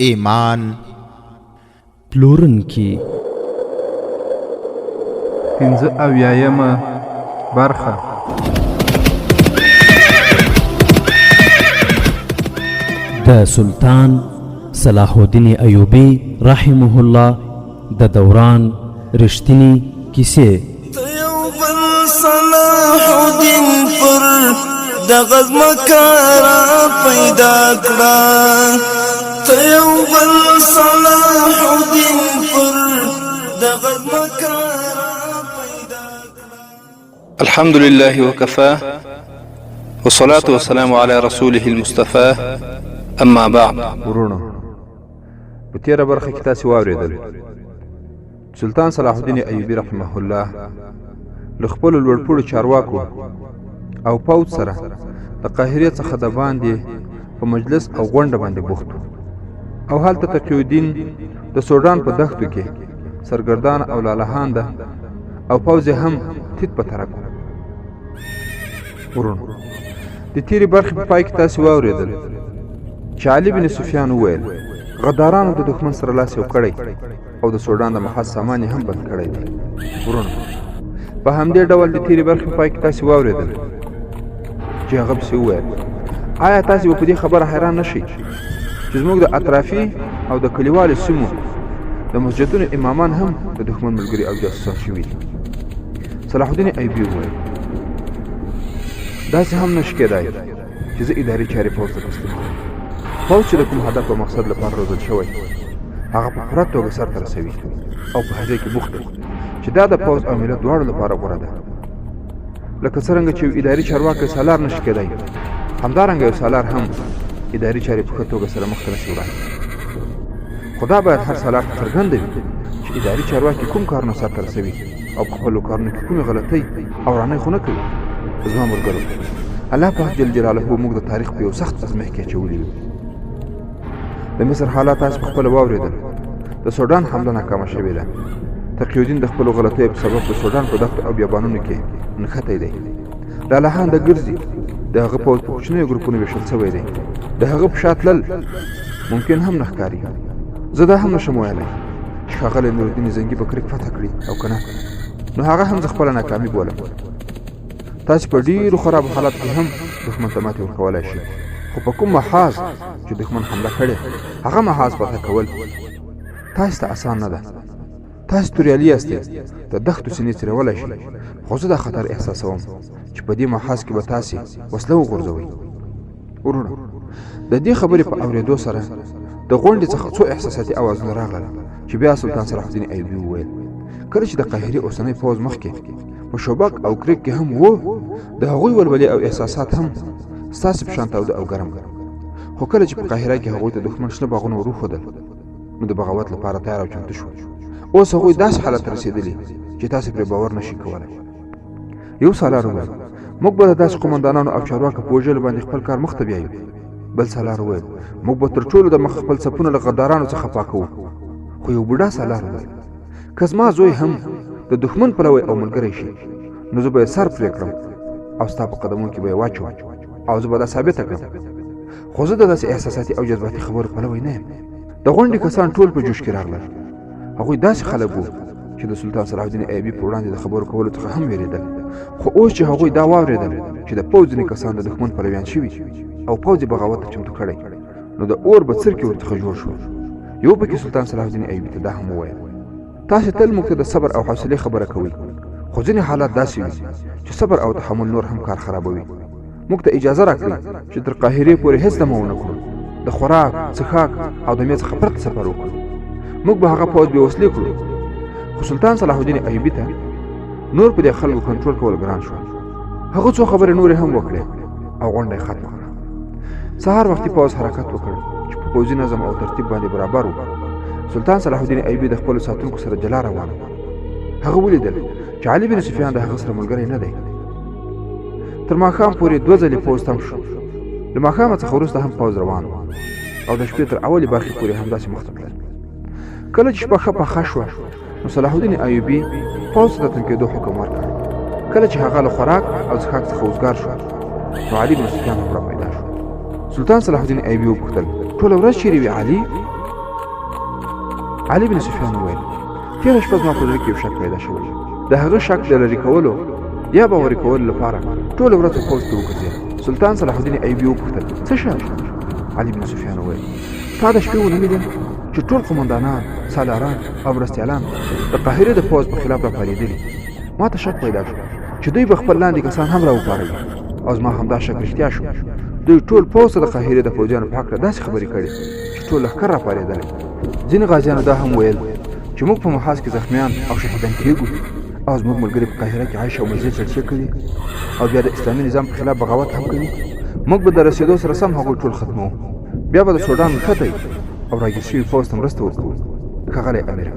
ایمان پلورونکي 85مه برخه. د سلطان صلاح الدین ایوبی رحمه الله د دوران رښتینی کیسې. صلاح الدین پر دغه مکارا پیدا کړه، ته یو بل صلاح الدین پر دغه مکارا پیدا کړه. الحمد لله وكفى والصلاة والسلام على رسوله المصطفى. اما بعد. ورونو، په تیره برخه کې تاسو واورېدل سلطان صلاح الدین ایوبی رحمه الله له خپلو لوړپوړو چارواکو او پوځ سره د قاهرې څخه د باندې په مجلس او غونډه باندې بوخت او هلته تقی الدین د سوډان په دښتو کې سرګردان او لالهان ده او پوځ هم تیت په ترک. ورونو، د تیرې برخې په پای کې تاسو واورېدل چې علي بن سفیان وویل غدارانو د دښمن سره لاس یو کړی او د سوډان د محاذ سامان هم بند کړی دی. ورونو، په همدې ډول د تیرې برخې په پای کې تاسو واورېدل چې هغه پسې وویل آیا تاسو به په دې خبره حیران نه شئ چې زموږ د اطرافي او د کلیوالو سیمو د مسجدونو امامان هم د دښمن ملګري او جاسوسان شوي دي. صلاح الدین ایوبي وویل داسې هم نشي کېدای چې زه اداري چارې پوځ ته تسلیم کړم. پوځ چې د کوم هدف او مقصد لپاره روزل شوی هغه په پوره توګه سرته رسوي او په هغې کې بوخت دی چې دا د پوځ او ملت دواړو لپاره غوره ده. لکه څرنګه چې یو اداري چارواکی سالار نشي کېدای، همدارنګه یو سالار هم اداري چارې په ښه توګه سره مخته نشي وړای. خو دا باید هر سالار ته څرګنده وي چې اداري چارواکي کوم کارونه سرته رسوي او په خپلو کارونو کې کومې غلطۍ او رانۍ خو نه کوي. زما ملګرو، الله پاک جل جلاله موږ د تاریخ په یو سخت ازمایښت کې اچولي یو. د مصر حالات تاسو په خپله واورېدل. د سوډان حمله ناکامه شوې ده. تقی الدین د خپلو غلطیو په سبب د سوډان په دښتو او بیابانونو کې نښتی دی. لالهان د ګرځي د هغه پوځ په کوچنیو ګروپونو ویشل شوی دی. د هغه په شا تلل ممکن هم نه ښکاري. زه دا هم نشم ویلی چې ښاغلی نورالدین زنګي به کرک فتح کړي او که نه، نو هغه هم زه خپله ناکامي بولم. تاسو په ډیرو خرابو حالاتو کې هم دښمن ته ماتې ورکولی شي، خو په کوم محاذ چې دښمن حمله کړې هغه محاذ فتح کول تاسو ته اسان نه ده. تاسو توریالي یاستئ، د دښتو سینې څیرولی شئ، خو زه دا خطر احساسوم چې په دې محاذ کې به تاسې وسله وغورځوئ. ورونو، د دې خبرې په اورېدو سره د غونډې څخه څو احساساتي اوازونه راغلل چې بیا سلطان صلاح الدین ایوبي وویل کله چې د قاهرې اوسنی پوځ مخکې په شوبک او کریک کې هم وو، د هغوی ولولې او احساسات هم ستاسې په شان تاوده او ګرم، خو کله چې په قاهره کې هغوی ته دښمن شنه باغونه ور وښودل نو د بغاوت لپاره تیار او چمتو شول. اوس هغوی داسې حالت ته رسېدلي چې تاسې پرې باور نشئ کولی. یو سالار وویل موږ به د داسې قومندانانو او چارواکو په وژلو باندې خپل کار مخ ته بیایو. بل سالار وویل موږ به تر ټولو د مخ خپل صفونه له غدارانو څخه پاکوو. خو یو بوډا سالار وویل که زما زوی هم د دښمن پلوی او ملګری شي نو زه به یې سر پرې کړم او ستا په قدمونو کې به یې واچوم او زه به دا ثابته کړم. خو زه د داسې احساساتي او جذباتي خبرو پلوی نه یم. د غونډې کسان ټول په جوش کې راغلل. هغوی داسې خلک وو چې د سلطان صلاح الدین ایوبي په وړاندې د خبرو کولو څخه هم وېرېدل. خو اوس چې هغوی دا واورېدل چې د پوځ ځینې کسان د دښمن پلویان شوي او پوځ یې بغاوت ته چمتو کړی نو د اور به څرکې ورڅخه جوړ شول. یو پکې سلطان صلاح الدین ایوبي ته دا هم وویل تاسې تل موږ ته د صبر او حوصلې خبره کوئ، خو ځینې حالات داسې وي چې صبر او تحمل نور هم کار خرابوي. موږ ته اجازه راکړئ چې تر قاهرې پورې هېڅ دمه ونه کړو، د خوراک، څښاک او دمې څخه پرته سفر وکړو. موږ به هغه پوځ بې وسلې کړو. خو سلطان صلاح الدین ایوبي ته نور په دې خلکو کنټرول کول ګران شو. هغه څو خبرې نورې هم وکړې او غونډه یې ختمه کړه. سهار وختي پوځ حرکت وکړ چې په پوځي نظم او ترتیب باندې برابر و. سلطان صلاح الدین ایوبي د خپلو ساتونکو سره جلا روان و. هغه ولیدل چې علي بن سفیان د هغه سره ملګری نه دی. تر ماښام پورې 2 ځلې پوځ تم شو. له ماښامه څخه وروسته هم پوځ روان و او د شپې تر اولې برخې پورې همداسې مخته تلل. کله چې شپه ښه پخه شوه نو صلاح الدین ایوبي پوځ ته د تنګېدو حکم ورکړ. کله چې هغه له خوراک او څښاک څخه وزګار شو نو علي بن سفیان هم را پیدا شو. سلطان صلاح الدین ایوبي وپوښتل ټوله ورځ چیرې وې علي؟ علي بن سفیان وویل تېره شپه زما په زړه کې یو شک پیدا شوی د هغه شک د لرې کولو یا باوري کولو لپاره ټوله ورځ پوځ ته وګرځېد. سلطان صلاح الدین ایوبي وپوښتل څه شی؟ علي بن سفیان وویل تا د شپې ونه لیدل چې ټول قومندانان سالاران او مرستیالان د قاهرې د پوځ په خلاف راپارېدلي. ما ته شک پیدا شو چې دوی به خپل لاندې کسان هم راوپاروي او زما همدا شک رښتیا شو. دوی ټول پوځ ته د قاهرې د پوځیانو په هکله داسې خبرې کړې چې ټول لښکر راپارېدلی. ځینې غازیانو دا هم ویل چې موږ په محاذ کې زخمیان او شهیدان کېږو او زموږ ملګري په قاهره کې عیش او مزې چړچې کوي او بیا د اسلامي نظام په خلاف بغاوت هم کوي. موږ به د رسېدو سره سم هغوی ټول ختموو، بیا به د سوډان ښته او راګیر شوي پوځ ته مرسته وکړو. ښاغلی امیره،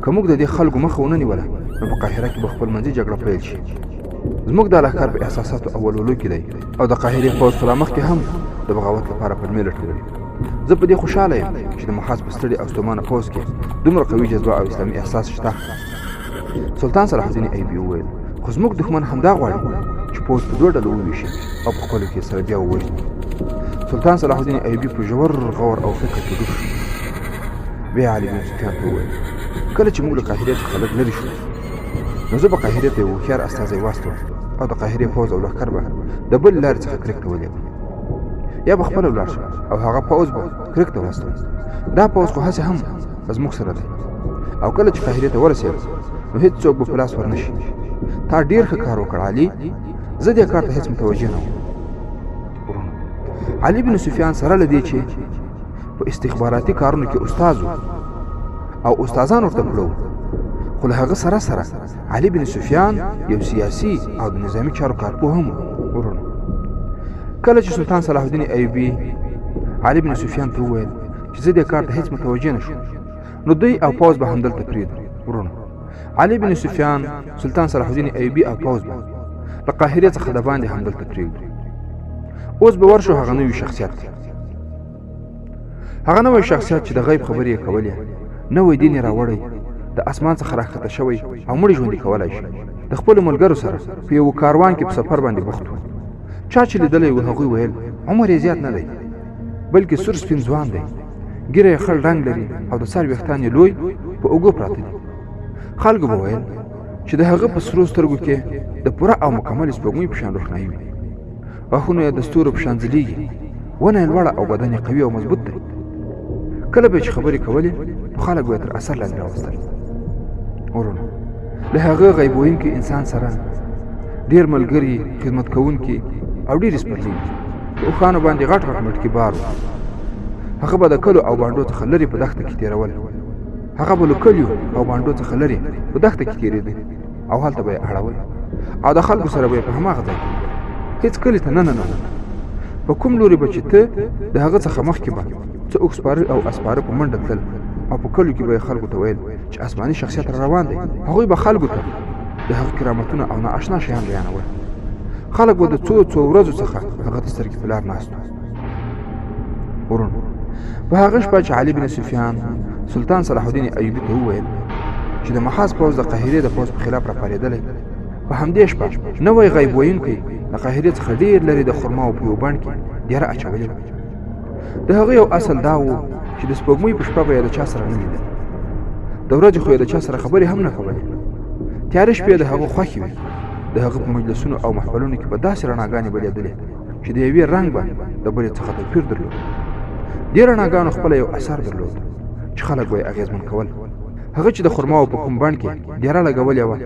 که موږ د دې خلکو مخه ونه نیوله نو په قاهره کې به خپلمنځي جګړه پیل شي. زموږ دا لښکر په احساساتو او ولولو کې دی او د قاهرې پوځ خلا مخکې هم د بغاوت لپاره پلمې لټولې. زه په دې خوشحاله یم چې د محاذ په ستړي او ستومانه پوځ کې دومره قوي جذبه او اسلامي احساس شته. سلطان صلاح الدین ایوبي وویل خو زموږ دښمن همدا غواړي چې پوځ په دوه ډلو وویشي او په خپلو کې سره بیا ووژني. سلطان صلاح الدین ایوبي په ژور غور او فکر کې ډوب شو. بیا علي بن سفیان ته وویل کله چې موږ له قاهرې څخه لږ لرې شو نو زه به قاهرې ته یو هوښیار استازی واستوم او د قاهرې پوځ او لښکر به د بل لارې څخه کرک ته ولېږم، یا به خپله ولاړ شم او هغه پوځ به کرک ته واستوم. دا پوځ خو هسې هم زموږ سره دی او کله چې قاهرې ته ورسېږم نو هېڅوک به په لاس ور نه شي. تا ډېر ښه کار وکړ علي، زه دې کار ته هېڅ متوجه نه وم. علي بن سفیان سره له دې چې په استخباراتي کارونو کې استاد و او استادان ورته پړو، خو له هغه سره سره علي بن سفیان یو سیاسي او د نظامي چارو کارپوه هم و. کله چې سلطان صلاح الدین ایوبي علي بن سفیان ته وویل چې زه دې کار ته هېڅ متوجه نه شوم نو دوی او پوځ به همدلته پرېږدو. ورونو، علي بن سفیان، سلطان صلاح الدین ایوبي او پوځ به له قاهرې څخه د باندې همدلته پرېږدو. اوس به ورشو هغه نوي شخصیت، هغه نوی شخصیت چې د غیب خبرې یې کولې، نوی دین یې راوړی، د اسمان څخه راښکته شوی او مړي ژوندي کولی شي. د خپلو ملګرو سره په یوه کاروان کې په سفر باندې بوخت و. چا چې لیدلی و هغوی ویل عمر یې زیات نه دی بلکې سور سپین ځوان دی، ږیره یې خړ رنګ لري او د سر ویښتان یې لوی په اوږو پراته دي. خلکو به ویل چې د هغه په سرو سترګو کې د پوره او مکملې سپوږمۍ په شان روښنایي وي، غاښونه یې د ستورو په شان ځلېږي، ونه یې لوړه او بدن یې قوي او مضبوط دی. کله به چې خبرې کولې نو خلک به یې تر اثر لاندې راوستل. ورونو، له هغه غیب ویونکي انسان سره ډېر ملګري، خدمت کوونکي او ډېرې سپرلي په اوښانو باندې غټ غټ مټکي بار و. هغه به د کلو او بانډو څخه لرې په دښته کې تېرول، هغه به له کلیو او بانډو څخه لرې په دښته کې تېرېده او هلته به یې اړول او د خلکو سره به یې په هماغه ځای کې هېڅ کلي ته نه ننوت. په کوم لوري به چې ته د هغه څخه مخکې به څه اوښ سپاره او اسپاره په منډه تلل او په کلیو کې به یې خلکو ته ویل چې آسماني شخصیت را روان دی. هغوی به خلکو ته د هغه کرامتونه او نااشنا شیان بیانول. خلک به د څو ورځو څخه هغه ته سترګې په لار ناست وو. ورونو، په هغه شپه چې علي بن سفیان سلطان صلاح الدین ایوبي ته وویل چې د محاذ پوځ د قاهرې د پوځ په خلاف راپارېدلی، په همدې شپه نوی غیب ویونکی د قاهرې څخه ډېر لرې د خرماو په یو بڼ کې ډېره اچولې وه. د هغه یو اصل دا و چې د سپوږمۍ په شپه به یې د چا سره نه لیدل، د ورځې خو یې د چا سره خبرې هم نه کولې. تیاره شپې د هغه خوښې وې. د هغه په مجلسونو او محفلونو کې به داسې رڼاګانې بلېدلې چې د یوې رنګ به د بلې څخه توپیر درلود. دې رڼاګانو خپله یو اثر درلود چې خلک به یې اغېزمن کول. هغه چې د خرماو په کوم بڼ کې ډېره لګولې وه،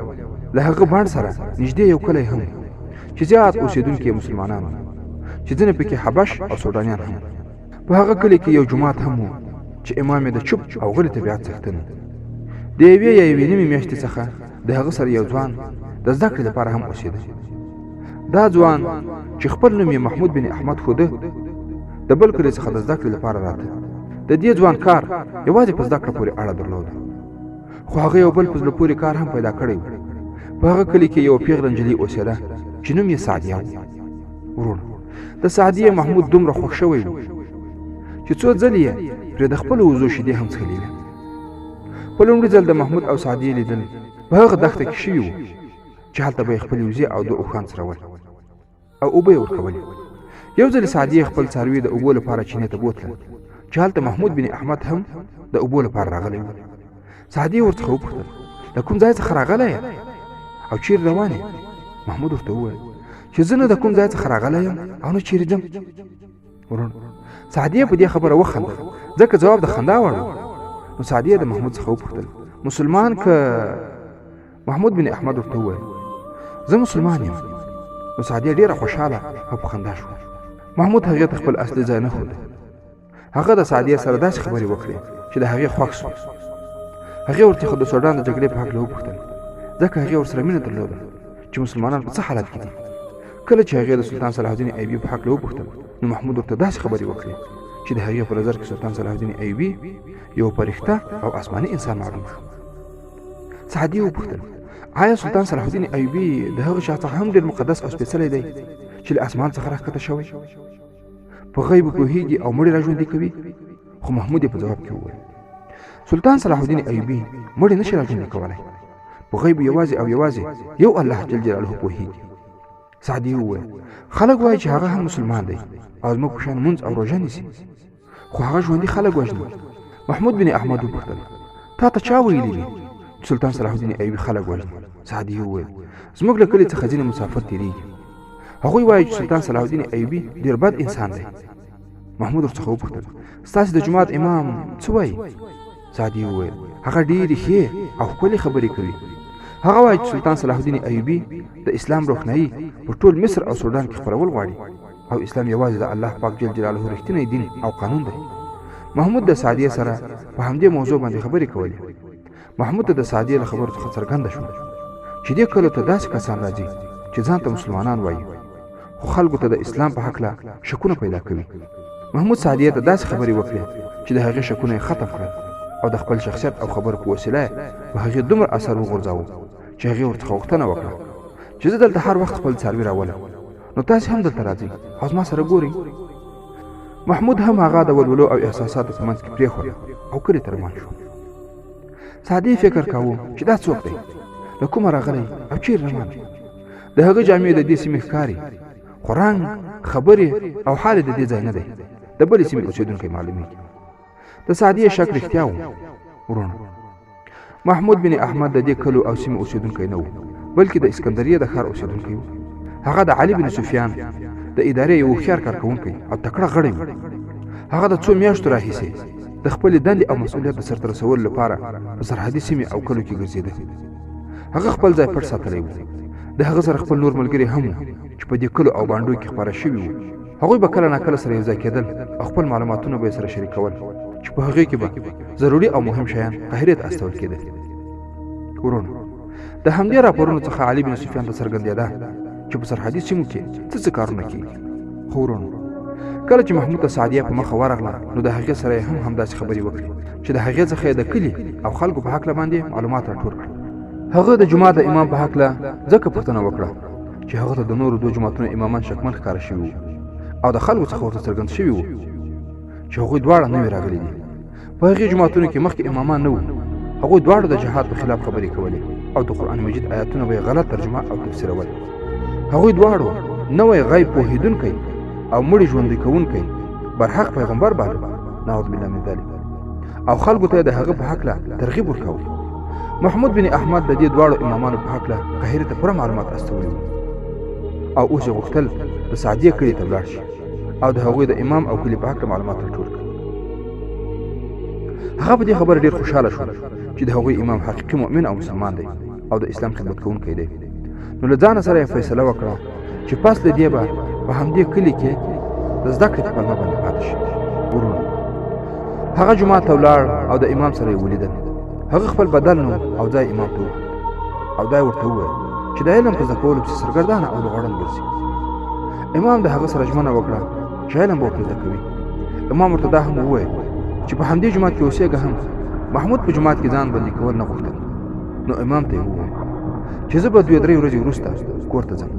له هغه بڼ سره نږدې یو کلی هم چې زیات اوسېدونکي یې مسلمانان وو، چې ځینې پکې حبش او سوډانیان هم. په هغه کلي کې یو جومات هم و چې امام یې د چوپ او غلي طبیعت څښتن و. د یوې یا یوې نیمې میاشتې څخه د هغه سره یو ځوان د زده کړې لپاره هم اوسېده. دا ځوان چې خپل نوم یې محمود بن احمد ښوده، د بل کلي څخه د زده کړې لپاره راته. د دې ځوان کار یوازې په زده کړه پورې اړه درلوده، خو هغه یو بل په زړه پورې کار هم پیدا کړی و. په هغه کلي کې یو پیغله نجلۍ اوسېده چې نوم یې سعدیه و. ورونو، د سعدیې محمود دومره خوښ شوی و چې څو ځلې یې پرې د خپلو وزو شیدې هم څښلې وې. په لومړي ځل د محمود او سعدیې لیدل په هغه دښته کې شوي وو چې هلته به یې خپلې وزې او د اوښان څرول او اوبه یې ورکولې. یو ځل سعدیې خپل څاروي د اوبو لپاره چینې ته بوتلل چې هلته محمود بن احمد هم د اوبو لپاره راغلی و. سعدي ورڅخه وپوښتل د کوم ځای څخه راغلی یې او چیرې روان یې؟ محمود ورته وویل چې زه نه د کوم ځای څخه راغلی یم او نه چیرې ځم. ورونو سعدي په دې خبره وخندل ځکه ځواب د خندا وړ و. نو سعدي د محمود څخه وپوښتل مسلمان که؟ محمود بن احمد ورته وویل زه مسلمان یم. نو سعدي ډېره خوشحاله او په خندا شو. محمود هغې ته خپل اصلي ځای نه ښود. هغه د سعدي سره داسې خبرې وکړې چې د هغې خوښ شو. هغې ورڅخه د سوډان د جګړې په هکله وپوښتل ځکه هغې ورسره مینه درلوده چې مسلمانان په څه حالت کې دي. کله چې هغې د سلطان صلاح الدین ایوبي په هکله وپوښتل نو محمود ورته داسې خبرې وکړې چې د هغې په نظر کې سلطان صلاح الدین ایوبي یو فرښته او آسماني انسان معلوم شو. سعدي وپوښتل آیا سلطان صلاح الدین ایوبي د هغه چا څخه هم ډېر مقدس او سپېڅلی دی چې له اسمان څخه راښکته شوی په غیب پوهېږي او مړي راژوندي کوي؟ خو محمود یې په ځواب کې وویل سلطان صلاح الدین ایوبي مړي نشي راژوندي کولی، په غیب یوازې او یوازې یو الله جل جلاله پوهېږي. سعدي وویل خلک وایي چې هغه هم مسلمان دی او زموږ په شان مونځ او روژه نیسي، خو هغه ژوندي خلک وژني. محمود بن احمد وپوښتل تا ته چا ویلي دي چې سلطان صلاح الدین ایوبي خلک وژني؟ سعدي وویل زموږ له کلي څخه ځینې مسافر تېرېږي، هغوی وایي چې سلطان صلاح الدین ایوبي ډېر بد انسان دی. محمود ورڅخه وپوښتل ستاسې د جومات امام څه وایي؟ سعدي وویل هغه ډېرې ښې او ښکلې خبرې کوي. هغه وایي چې سلطان صلاح الدین ایوبي د اسلام روښنایي په ټول مصر او سودان کې خپرول غواړي او اسلام یوازې د الله پاک جل جلاله رښتینی دین او قانون دی. محمود د سعدي سره په همدې موضوع باندې خبرې کولې. محمود ته د سعدي له خبرو څخه څرګنده شو چې دې کلو ته داسې کسان راځي چې ځان ته مسلمانان وایي خو خلکو ته د اسلام په هکله شکونه پیدا کوي. محمود سعدي ته داسې خبرې وکړې چې د هغې شکونه یې ختم کړل او د خپل شخصیت او خبرو په وسیله په هغې دومره اثر وغورځاوه چې هغې ورڅخه غوښتنه وکړه چې زه دلته هر وخت خپل څاروي راولم، نو تاسې هم دلته راځئ او زما سره ګورئ. محمود هم هغه د ولولو او احساساتو په منځ کې پرېښود او کلي ته روان شو. سعدي فکر کاوه چې دا څوک دی، له کومه راغلی او چیرې روان؟ د هغه جامې د دې سیمې ښکاري، خو رنګ، خبرې او حال د دې ځای نه دی، د بلې سیمې اوسېدونکی معلومېږي. د سعدي شک رښتیا و. ورونو محمود بن احمد د دې کلو او سیمې اوسېدونکی نه و بلکې د اسکندریه د ښار اوسېدونکی و. هغه د علي بن سفیان د ادارې یو هوښیار کارکوونکی او تکړه غړی و. هغه د څو میاشتو راهیسې د خپلې دندې او مسؤلیت د سرته رسولو لپاره په سرحدي سیمې او کلو کې ګرځېده. هغه خپل ځای پټ ساتلی و. د هغه سره خپل نور ملګري هم و چې په دې کلو او بانډو کې خپاره شوي وو. هغوی به کله ناکله سره یوځای کېدل او خپل معلوماتونه به یې سره شریکول چې په هغې کې به ضروري او مهم شیان قاهرې ته استول کېدل. ورونو د همدې راپورونو څخه علي بن سفیان ته څرګندېده چې په سرحدي سیمو کې څه کارونه کېږي. خو ورونو کله چې محمود ته سعدیه په مخه ورغله نو د هغې سره یې هم همداسې خبرې وکړې چې د هغې څخه یې د کلي او خلکو په هکله باندې معلومات راټول کړل. هغه د جومات د امام په هکله ځکه پوښتنه وکړه چې هغه ته د نورو دوه جوماتونو امامان شکمن ښکاره شوي وو او د خلکو څخه ورته څرګند شوي وو چې هغوی دواړه نوي راغلي دي. په هغې جوماتونو کې مخکې امامان نه وو. هغوی دواړو د جهاد په خلاف خبرې کولې او د قرآن مجید آیاتونه به یې غلط ترجمه او تفسیرول. هغوی دواړو نوی غیب پوهېدونکی او مړي ژوندي کوونکی برحق پیغمبر باله، نعوذ بالله من ذلک، او خلکو ته یې د هغه په هکله ترغیب ورکاوه. محمود بن احمد د دې دواړو امامانو په هکله قاهرې ته پوره معلومات استولی وو او اوس یې غوښتل د سعدیه کلي ته ولاړ شي او د هغوی د امام او کلي په هکله معلومات راټول کړي. هغه په دې خبره ډېر خوشحاله شو چې د هغوی امام حقیقي مؤمن او مسلمان دی او د اسلام خدمت کوونکی دی. نو له ځانه سره یې فیصله وکړه چې پس له دې به په همدې کلي کې د زده کړې په پلمه باندې پاتې شي. ورونو هغه جومات ته ولاړ او د امام سره یې ولیدل. هغه خپل بدل نوم او ځای امام ته وښود او دا یې ورته وویل چې د علم په زده کولو پسې سرګردانه او لغړن ګرځي. امام د هغه سره ژمنه وکړه چې علم به ورته زده کوي. امام ورته دا هم وویل چې په همدې جومات کې اوسېږه هم محمود په جومات کې ځان بندي کول نه غوښتل. نو امام ته یې وویل چې زه به 2-3 ورځې وروسته کور ته ځم.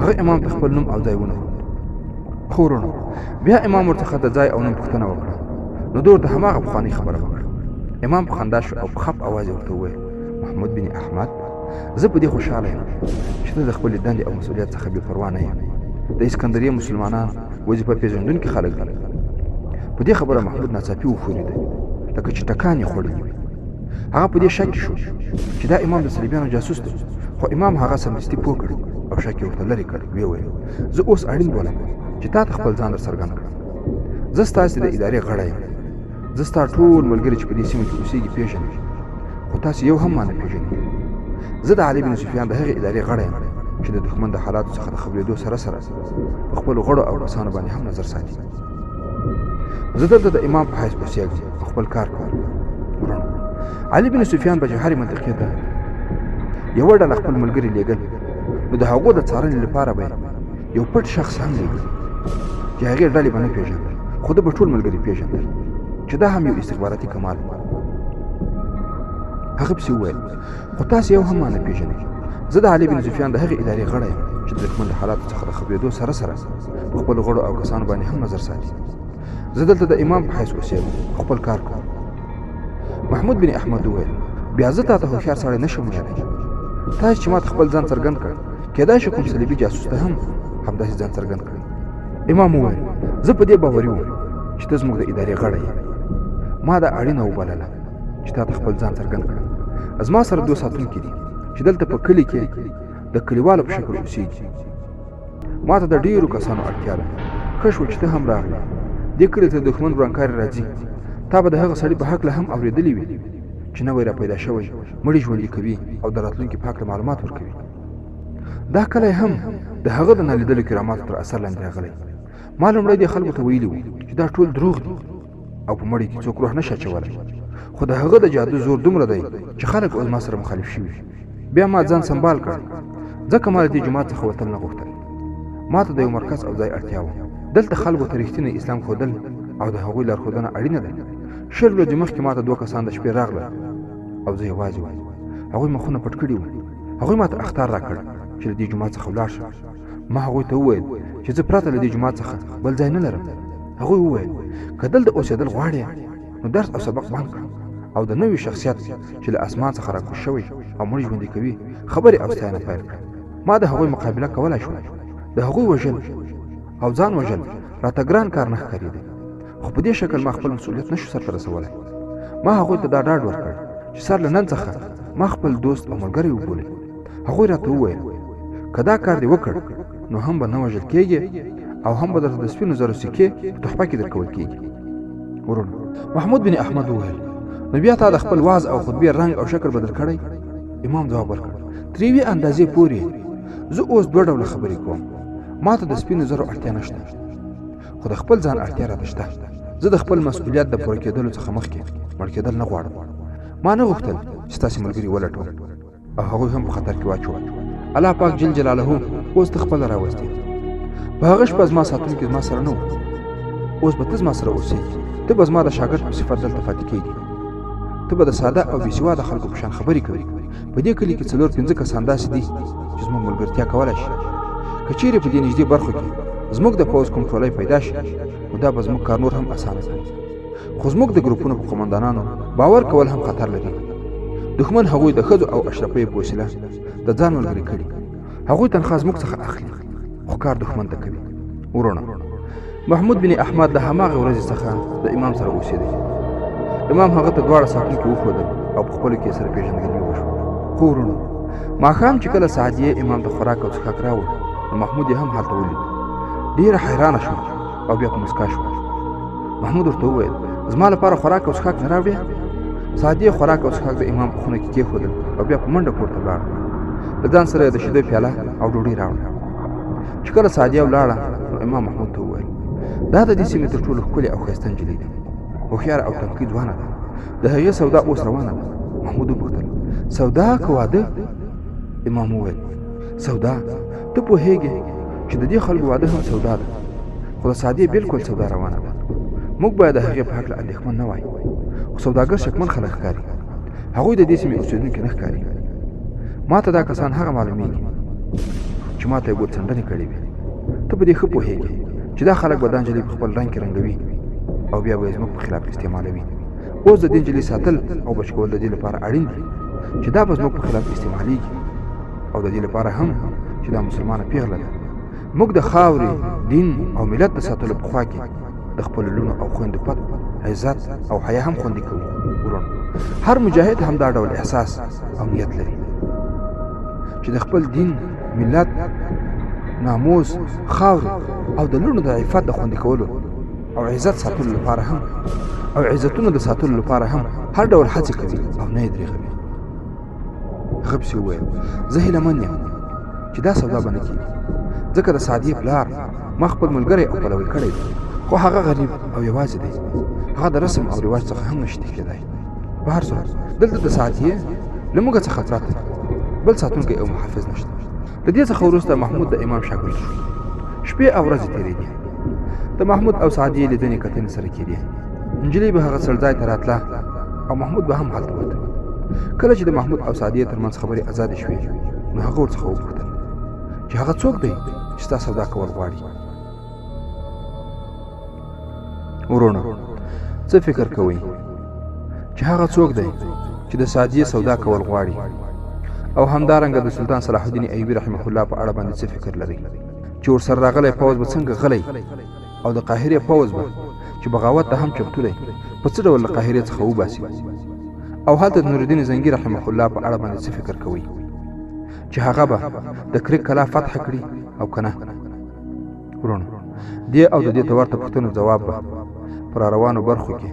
هغه امام ته خپل نوم او ځای ونه ښود. خو ورونو بیا امام ورڅخه د ځای او نوم پوښتنه وکړه نو ده ورته هماغه پخوانۍ خبره وکړه. امام په خندا شو او په خپ اواز یې ورته وویل محمود بن احمد زه په دې خوشحاله یم چې ته د خپلې دندې او مسؤلیت څخه بې پروا نه یې. د اسکندریه مسلمانان وظیفه پېژندونکي خلک دي. په دې خبره محمود ناڅاپي وښورېده لکه چې ټکان یې خوړلی وي. هغه په دې شک شو چې دا امام د صلیبیانو جاسوس دی، خو امام هغه سمدستي پوه کړ او شک ورته لرې کړ. ویې ویل زه اوس اړین بولم چې تا ته خپل ځان در څرګند کړم. زه ستاسې د ادارې غړی یم. زه ستا ټول ملګري چې په دې سیمه کې اوسېږي پېژنم، خو تاسې یو هم ما نه پېژنئ. زه د علي بن سفیان د هغې ادارې غړی یم چې د دښمن د حالاتو څخه د خبرېدو سره سره په خپلو غړو او کسانو باندې هم نظر ساتي. زه دلته د امام په حیث اوسېږم او خپل کار کوم. ورونو، علي بن سفیان به چې هرې منطقې ته یوه ډله خپل ملګري لېږل، نو د هغو د څارنې لپاره به یو پټ شخص هم لېږل چې هغې ډلې به نه پېژندل، خو ده به ټول ملګري پېژندل، چې دا هم یو استخباراتي کمال و. هغه پسې وویل خو تاسې یو هم ما نه پېژنئ. زه د علي بن سفیان د هغې ادارې غړی یم چې د دښمن د حالاتو څخه د خبرېدو سره سره په خپلو غړو او کسانو باندې هم نظر ساتي. زه دلته د امام په حیث اوسېږم او خپل کار کوم. محمود بن احمد وویل بیا زه تا ته هوښیار سړی نه شم ویلی. تاسې چې ما ته خپل ځان څرګند کړ، کېدای شي کوم صلیبي جاسوس ته هم همداسې ځان څرګند کړئ. امام وویل زه په دې باوري وم چې ته زموږ د ادارې غړی یې. ما دا اړینه وبلله چې تا ته خپل ځان څرګند کړم. زما سره 2 ساتونکي دي چې دلته په کلي کې د کلیوالو په شکل اوسېږي. ما ته د ډېرو کسانو اړتیا ده. ښه شوه چې ته هم راغلې. دې کلي ته د دښمن ورانکاري راځي. تا به د هغه سړي په هکله هم اورېدلي وي چې نوی را پیدا شوی مړي ژوندي کوي او د راتلونکي په هکله معلومات ورکوي. دا کلی هم د هغه د نالیدلو کراماتو تر اثر لاندې راغلی. ما لومړی دې خلکو ته ویلي وو چې دا ټول دروغ دي او په مړي کې څوک روح نشي اچولی، خو د هغه د جادو زور دومره دی چې خلک اوس ما سره مخالف شوي. بیا ما ځان سنبال کړ، ځکه ما د دې جومات څخه وتل نه غوښتل. ما ته د یو مرکز او ځای اړتیا وه. دلته خلکو ته رښتینی اسلام ښودل او د هغوی لارښودنه اړینه ده. 6 ورځې مخکې ما ته 2 کسان د شپې راغلل او زه یوازې وم. هغوی مخونه پټ کړي وو. هغوی ما ته اخطار راکړ چې له دې جومات څخه ولاړ شم. ما هغوی ته وویل چې زه پرته له دې جومات څخه بل ځای نه لرم. هغوی وویل که دلته اوسېدل غواړې نو درس او سبق بند کړه او د نوي شخصیت چې له اسمان څخه راکوز شوی او مړي ژوندي کوي خبرې او ستاینه پیل کړه. ما د هغوی مقابله کولی شوه. د هغوی وژل او ځان وژل راته ګران کار نه ښکارېده، خو په دې شکل ما خپل مسؤلیت نشو سرته رسولی. ما هغوی ته دا ډاډ ورکړ چې سر له نن څخه ما خپل دوست او ملګری وبولئ. هغوی راته وویل که دا کار دې وکړ نو هم به نه وژل کېږي او هم به درته د سپینو زرو سکې په تحفه کې درکول کېږي. ورونو، محمود بن احمد وویل نو بیا تا د خپل واز او خطبې رنګ او شکل بدل کړی؟ امام ځواب ورکړ تر یوې اندازې پورې زه اوس 2 ډوله خبرې کوم. ما ته د سپینو زرو اړتیا نشته، خو د خپل ځان اړتیا راته شته. زه د خپل مسؤلیت د پوره کېدلو څخه مخکې مړ کېدل نه غواړم. ما نه غوښتل چې ستاسې ملګري ولټوم او هغوی هم په خطر کې واچوم. الله پاک جل جلاله اوس ته خپله راوستې. په هغه شپه زما ساتونکي زما سره نه و. اوس به ته زما سره اوسېږي. ته به زما د شاګرد په صفت دلته پاتې کېږي. ته به د ساده او بې سواده خلکو په شان خبرې کوي. په دې کلي کې 4-5 کسان داسې دي چې زموږ ملګرتیا کولی شي. که چیرې په دې نږدې برخو کې زموږ د پوځ کوم ټولی پیدا شي نو دا به زموږ کار نور هم اسانه کړي، خو زموږ د ګروپونو په قمندانانو باور کول هم خطر لري. دښمن هغوی د ښځو او اشرفیو په وسیله د ځان ملګري کړي. هغوی تنخوا زموږ څخه اخلي خو کار دښمن ته کوي. ورونه، محمود بن احمد د هماغې ورځې څخه د امام سره اوسېدی. امام هغه ته 2 ساتونکي وښودل او په خپلو کې سره پېژندګلوي وشوه. خو ورونو، ماښام چې کله سعدیې امام ته خوراک او څښاک راوړ نو محمود یې هم هلته ولید. ډېره حیرانه شوه او بیا په مسکا شوه. محمود ورته وویل زما لپاره خوراک او څښاک نه راوړې؟ سعدیې خوراک او څښاک د امام په خونه کې کېښودل او بیا په منډه کور ته ولاړه. د ځان سره یې د شیدو پیاله او ډوډۍ راوړه. چې کله سعدیه ولاړه نو امام محمود ته وویل دا د دې سیمې تر ټولو ښکلې او ښایسته نجلۍ ده. هوښیاره او تنقي ځوانه ده. د هغې سودا اوس روانه ده. محمود وپوښتل سودا که واده؟ امام وویل سودا. ته پوهېږې چې د دې خلکو واده هم سودا ده، خو د سعدیې بلکل سودا روانه ده. موږ باید د هغې په هکله اندېښمن نه وای، خو سوداګر شکمن خلک ښکاري. هغوی د دې سیمې اوسېدونکي نه ښکاري. ما ته دا کسان هغه معلومیږي چې ما ته یې ګوتڅنډنې کړې وي. ته په دې ښه پوهېږې چې دا خلک به دا نجلۍ په خپل رنګ کې رنګوي او بیا به یې زموږ په خلاف استعمالوي. اوس د دې نجلۍ ساتل او بچ کول د دې لپاره اړین دي چې دا به زموږ په خلاف استعمالېږي او د دې لپاره هم چې دا مسلمانه پیغله ده. موږ د خاورې، دین او ملت د ساتلو په خوا کې د خپلو لوڼو او خویندو پت، عزت او حیا هم خوندي کوو. ورونو، هر مجاهد هم دا ډول احساس او نیت لري چې د خپل دین، ملت، ناموس، خاورې او د لوڼو د عفت د خوندي کولو او عزت ساتلو لپاره هم او عزتونو د ساتلو لپاره هم هر ډول هڅې کوي او نه یې درېږي. هغه پسې وویل زه هیله من یم چې دا سودا به نه کېږي، ځکه د سعدیې پلار ما خپل ملګری او پلوی کړی دی، خو هغه غریب او یوازې دی، هغه د رسم او رواج څخه هم نشي کېدای. په هر صورت دلته د سعدیې له موږ څخه پرته بل ساتونکی او محافظ نشته. د دې څخه وروسته محمود د امام شاګرد شو. شپې او ورځې تېرېدې، د محمود او سعدیې لیدنې کتنې سره کېدې. نجلۍ به هغه څړځای ته راتله او محمود به هم هلته وته. کله چې د محمود او سعدیې ترمنځ خبرې ازادې شوې نو هغه ورڅخه وپوښتل چې هغه څوک دی چې ستا سودا کول غواړي؟ ورونو څه فکر کوئ چې هغه څوک دی چې د سعدیې سودا کول غواړي؟ او همدارنګه د سلطان صلاح الدین ایوبي رحمه الله په اړه باندې څه فکر لرئ چې ورسره راغلی پوځ به څنګه غلی او د قاهرې پوځ به چې بغاوت ته هم چمتو دی په څه ډول له قاهرې څخه وباسي؟ او هلته د نورالدین زنګي رحمه الله په اړه باندې څه فکر کوئ چې هغه به د کرک کلا فتح کړي او که نه؟ ورونو دې او د دې ته ورته پوښتنو ځواب به په راروانو برخو کې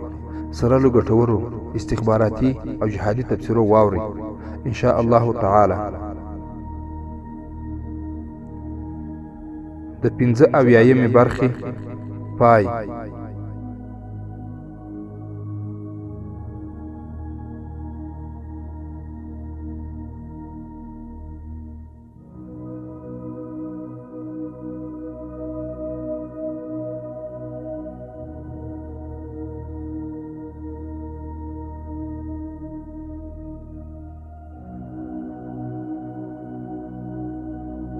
سره له ګټورو استخباراتي او جهادي تبصرو واورئ ان شاء الله تعالی. د 85مې برخې پای.